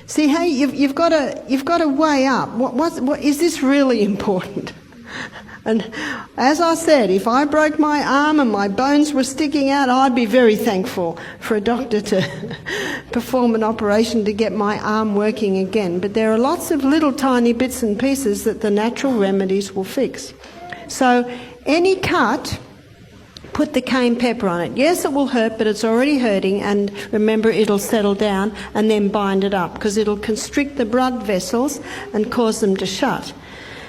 See, hey, you've got to weigh up. What is this really important? And as I said, if I broke my arm and my bones were sticking out, I'd be very thankful for a doctor to perform an operation to get my arm working again. But there are lots of little tiny bits and pieces that the natural remedies will fix. So any cut, put the cayenne pepper on it. Yes, it will hurt, but it's already hurting, and remember, it'll settle down, and then bind it up, because it'll constrict the blood vessels and cause them to shut.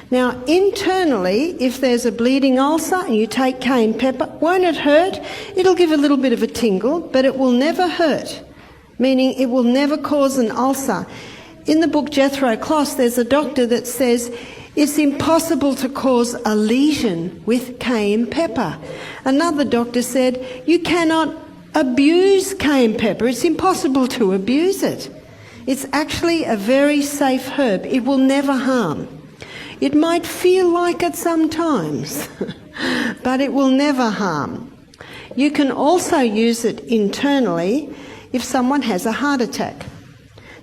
Now, internally, if there's a bleeding ulcer and you take cayenne pepper, won't it hurt? It'll give a little bit of a tingle, but it will never hurt, meaning it will never cause an ulcer. In the book Jethro Kloss, there's a doctor that says it's impossible to cause a lesion with cayenne pepper. Another doctor said you cannot abuse cayenne pepper. It's impossible to abuse it. It's actually a very safe herb. It will never harm. It might feel like it sometimes, but it will never harm. You can also use it internally if someone has a heart attack.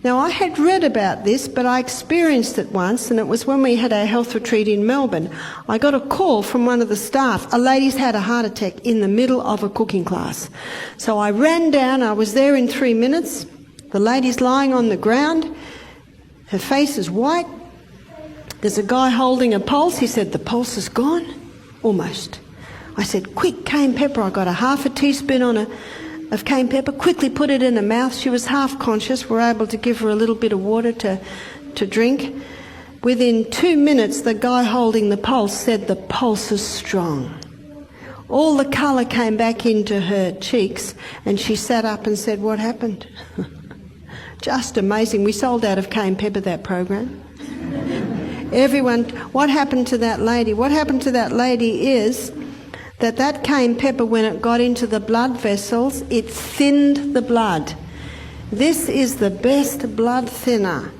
Now, I had read about this, but I experienced it once, and it was when we had our health retreat in Melbourne. I got a call from one of the staff. A lady's had a heart attack in the middle of a cooking class. So I ran down. I was there in 3 minutes. The lady's lying on the ground. Her face is white. There's a guy holding a pulse. He said, "The pulse is gone." Almost. I said, "Quick, cayenne pepper." I got a half a teaspoon of cayenne pepper, quickly put it in her mouth. She was half conscious. We're able to give her a little bit of water to drink. Within 2 minutes, the guy holding the pulse said, "The pulse is strong." All the colour came back into her cheeks, and she sat up and said, "What happened?" Just amazing. We sold out of cayenne pepper that program. Everyone, what happened to that lady? What happened to that lady is that cayenne pepper, when it got into the blood vessels, it thinned the blood. This is the best blood thinner.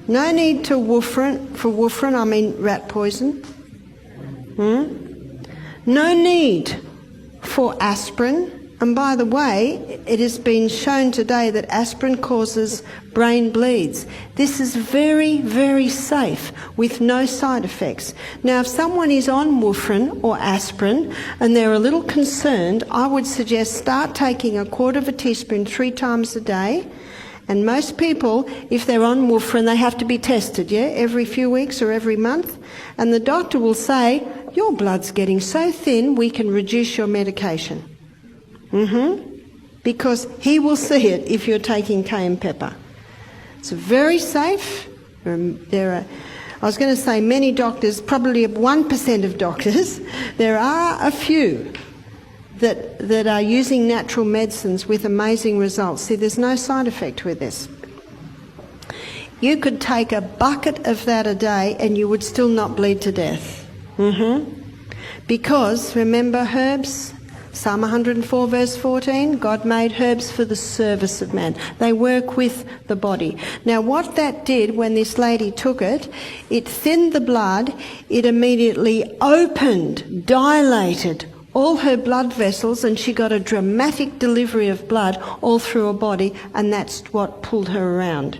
No need to warfarin, I mean rat poison. No need for aspirin. And by the way, it has been shown today that aspirin causes brain bleeds. This is very, very safe with no side effects. Now, if someone is on warfarin or aspirin and they're a little concerned, I would suggest start taking 1/4 teaspoon 3 times a day. And most people, if they're on warfarin, they have to be tested, every few weeks or every month. And the doctor will say, "Your blood's getting so thin, we can reduce your medication." Because he will see it if you're taking cayenne pepper. It's very safe. I was going to say many doctors, probably 1% of doctors, there are a few that are using natural medicines with amazing results. See, there's no side effect with this. You could take a bucket of that a day and you would still not bleed to death. Because, remember herbs? Psalm 104 verse 14, God made herbs for the service of man. They work with the body. Now what that did when this lady took it, it thinned the blood, it immediately opened, dilated all her blood vessels, and she got a dramatic delivery of blood all through her body, and that's what pulled her around.